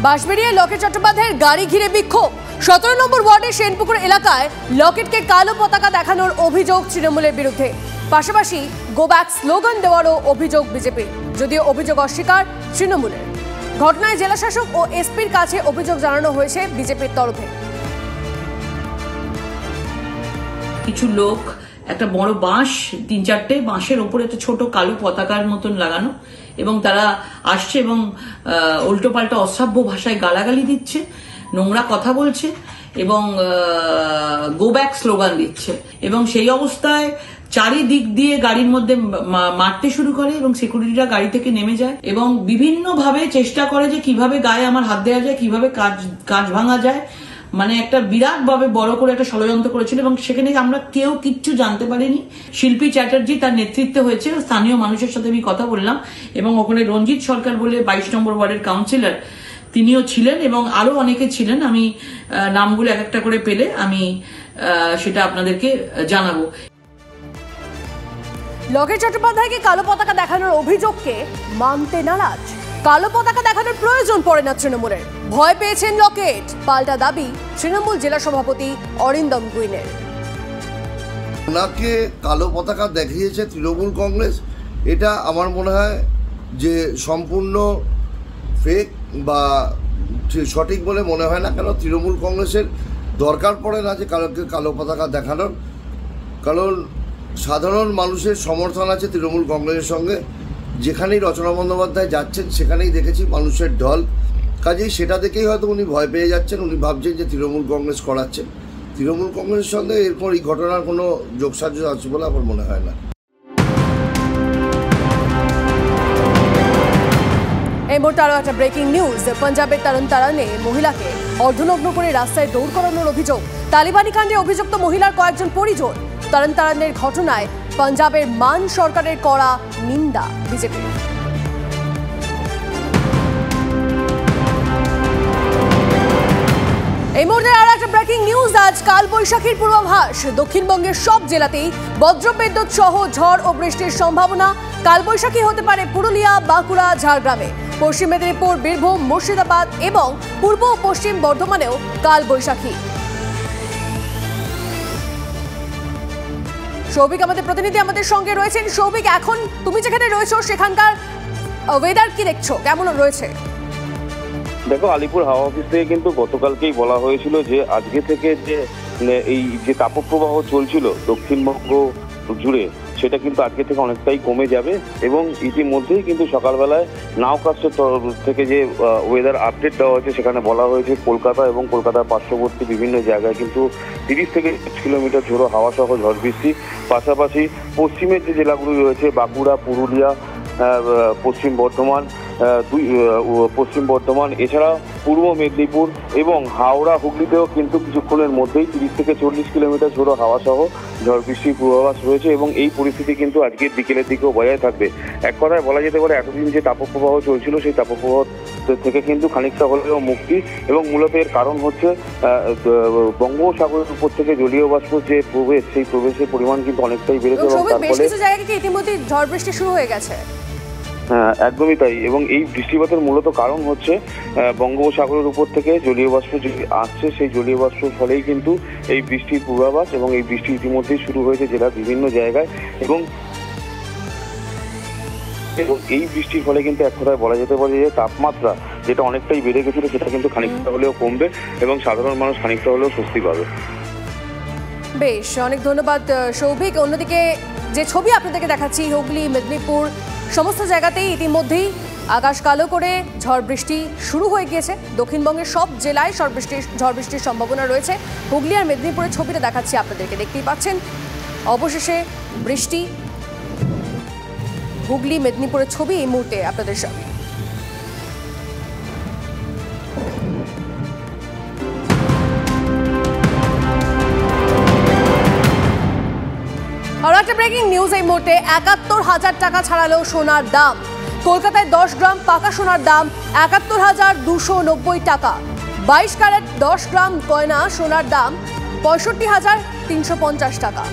বাঁশবেড়িয়ায় লকেট চট্টোপাধ্যায়ের গাড়ি ঘিরে বিক্ষোভ। 17 নম্বর ওয়ার্ডের সেনপুকুর এলাকায় লকেটকে কালো পতাকা দেখানোর অভিযোগ তৃণমূলের বিরুদ্ধে, পাশাপাশি গো ব্যাক স্লোগান দেওয়ারও অভিযোগ বিজেপির, যদিও অভিযোগ অস্বীকার তৃণমূলের। ঘটনায় জেলাশাসক ও এসপির কাছে অভিযোগ জানানো হয়েছে বিজেপির তরফে। কিছু লোক একটা বড় বাঁশ, 3-4টে বাঁশের ওপরে একটা ছোট কালো পতাকার মতন লাগানো, এবং তারা আসছে এবং উল্টোপাল্টা অসভ্য ভাষায় গালাগালি দিচ্ছে, নোংরা কথা বলছে এবং গো ব্যাক স্লোগান দিচ্ছে। এবং সেই অবস্থায় চারিদিক দিয়ে গাড়ির মধ্যে মারতে শুরু করে এবং সিকিউরিটিরা গাড়ি থেকে নেমে যায় এবং বিভিন্নভাবে চেষ্টা করে যে কিভাবে গায়ে আমার হাত দেওয়া যায়, কিভাবে কাঁচ ভাঙা যায়। মানে একটা বিরাট ভাবে বড় করে একটা ষড়যন্ত্র করেছিল এবং সেখানে আমরা কেউ কিচ্ছু জানতে পারিনি। শিল্পী চ্যাটার্জি তার নেতৃত্বে হয়েছে, স্থানীয় মানুষের সাথে আমি কথা বললাম এবং ওখানে রঞ্জিত সরকার বলে 22 নম্বর ওয়ার্ডের কাউন্সিলর, তিনিও ছিলেন এবং আরো অনেকে ছিলেন। আমি নামগুলো এক একটা করে পেলে আমি সেটা আপনাদেরকে জানাবো। লকেট চট্টোপাধ্যায়কে কালো পতাকা দেখানোর অভিযোগকে মানতে নারাজ। কালো পতাকা দেখানোর প্রয়োজন পড়ে না তৃণমূলের, ভয় পেয়েছেন লকেট, পাল্টা দাবি তৃণমূল জেলা সভাপতি অরিন্দম গুইনের। ওনাকে কালো পতাকা দেখিয়েছে তৃণমূল কংগ্রেস, এটা আমার মনে হয় যে সম্পূর্ণ ফেক বা সঠিক বলে মনে হয় না। কেন তৃণমূল কংগ্রেসের দরকার পড়ে না যে কালো পতাকা দেখানোর, কারণ সাধারণ মানুষের সমর্থন আছে তৃণমূল কংগ্রেসের সঙ্গে। যেখানেই রচনা বন্দ্যোপাধ্যায় যাচ্ছেন সেখানেই দেখেছি মানুষের ঢল, কাজেই সেটা দেখেই হয়তো উনি ভয় পেয়ে যাচ্ছেন। উনি ভাবছেন যে তৃণমূল কংগ্রেস করাচ্ছেন। তৃণমূল কংগ্রেসের সঙ্গে এরপর এই ঘটনার কোনো যোগসাজশ আছে বলে আমার মনে হয় না। এই মুহূর্তে আরো একটা ব্রেকিং নিউজ। পাঞ্জাবের তারনে মহিলাকে অর্ধনগ্ন করে রাস্তায় দৌড় করানোর অভিযোগ। তালিবানি কাণ্ডে অভিযুক্ত মহিলার কয়েকজন পরিজন। তারনের ঘটনায় পাঞ্জাবের মান সরকারের করা নিন্দা বিজেপি। এই মুহূর্তে আর একটা ব্রেকিং নিউজ। আজ কালবৈশাখীর পূর্বাভাস। দক্ষিণবঙ্গের সব জেলাতেই বজ্রবিদ্যুৎ সহ ঝড় ও বৃষ্টির সম্ভাবনা। কালবৈশাখী হতে পারে পুরুলিয়া, বাঁকুড়া, ঝাড়গ্রামে। পশ্চিম মেদিনীপুর, বীরভূম, মুর্শিদাবাদ এবং পূর্ব ও পশ্চিম বর্ধমানেও কালবৈশাখী। সৌভিক আমাদের প্রতিনিধি আমাদের সঙ্গে রয়েছেন। সৌভিক, এখন তুমি যেখানে রয়েছো সেখানকার ওয়েদার কি দেখছো, কেমন রয়েছে? দেখো, আলিপুর হাওয়া অফিস থেকে কিন্তু গতকালকেই বলা হয়েছিল যে আজকে থেকে এই যে তাপপ্রবাহ চলছিল দক্ষিণবঙ্গ জুড়ে, সেটা কিন্তু আজকে থেকে অনেকটাই কমে যাবে এবং ইতিমধ্যেই কিন্তু সকালবেলায় নাওকাস্টের তরফ থেকে যে ওয়েদার আপডেট দেওয়া হয়েছে সেখানে বলা হয়েছে কলকাতা এবং কলকাতার পার্শ্ববর্তী বিভিন্ন জায়গায় কিন্তু 30 থেকে 40 কিলোমিটার ঝোড়ো হাওয়া সহ ঝড় বৃষ্টি। পাশাপাশি পশ্চিমের যে জেলাগুলি রয়েছে বাঁকুড়া, পুরুলিয়া, পশ্চিম বর্ধমান, এছাড়া পূর্ব মেদিনীপুর এবং হাওড়া, হুগলিতেও কিন্তু কিছুক্ষণের মধ্যেই 30 থেকে 40 কিলোমিটার ঝোড়ো হাওয়া সহ ঝড় বৃষ্টির পূর্বাভাস রয়েছে এবং এই পরিস্থিতি কিন্তু আজকের বিকেলের দিকেও বজায় থাকবে। এক কথায় বলা যেতে পারে এতদিন যে তাপপ্রবাহ চলছিল সেই তাপপ্রবাহ থেকে কিন্তু খানিকটা হলেও মুক্তি, এবং মূলত এর কারণ হচ্ছে বঙ্গোপসাগরের উপর থেকে জলীয় বাষ্প যে প্রবেশ, সেই প্রবেশের পরিমাণ কিন্তু অনেকটাই বেড়েছে এবং তার ফলে কিছু জায়গায় ইতিমধ্যে ঝড় বৃষ্টি শুরু হয়ে গেছে। হ্যাঁ, একদমই তাই। এবং এই বৃষ্টিপাতের মূলত কারণ হচ্ছে বঙ্গোপসাগরের উপর থেকে জলীয় বাষ্প আসছে, সেই জলীয় বাষ্পের ফলেই কিন্তু এই বৃষ্টির পূর্বাভাস এবং এই বৃষ্টি ইতিমধ্যেই শুরু হয়েছে জেলার বিভিন্ন জায়গায় এবং এই বৃষ্টির ফলে কিন্তু এক কথায় বলা যেতে পারে যে তাপমাত্রা যেটা অনেকটাই বেড়ে গেছিল সেটা কিন্তু খানিকটা হলেও কমবে এবং সাধারণ মানুষ খানিকটা হলেও স্বস্তি পাবে। বেশ, অনেক ধন্যবাদ সৌভিক। অন্যদিকে যে ছবি আপনাদেরকে দেখাচ্ছি, হুগলি, মেদিনীপুর সমস্ত জায়গাতেই ইতিমধ্যেই আকাশ কালো করে ঝড় বৃষ্টি শুরু হয়ে গিয়েছে। দক্ষিণবঙ্গের সব জেলায় ঝড় বৃষ্টির সম্ভাবনা রয়েছে। হুগলি আর মেদিনীপুরের ছবিটা দেখাচ্ছি আপনাদেরকে, দেখতেই পাচ্ছেন। অবশেষে বৃষ্টি, হুগলি, মেদিনীপুরের ছবি এই মুহূর্তে আপনাদের সামনে। আর একটা ব্রেকিং নিউজ এই মুহূর্তে। ৭১,০০০ টাকা ছাড়ালো সোনার দাম। কলকাতায় 10 গ্রাম পাকা সোনার দাম ৭১,২৯০ টাকা। 22 ক্যারেট 10 গ্রাম গয়না সোনার দাম ৬৫,৩৫০ টাকা।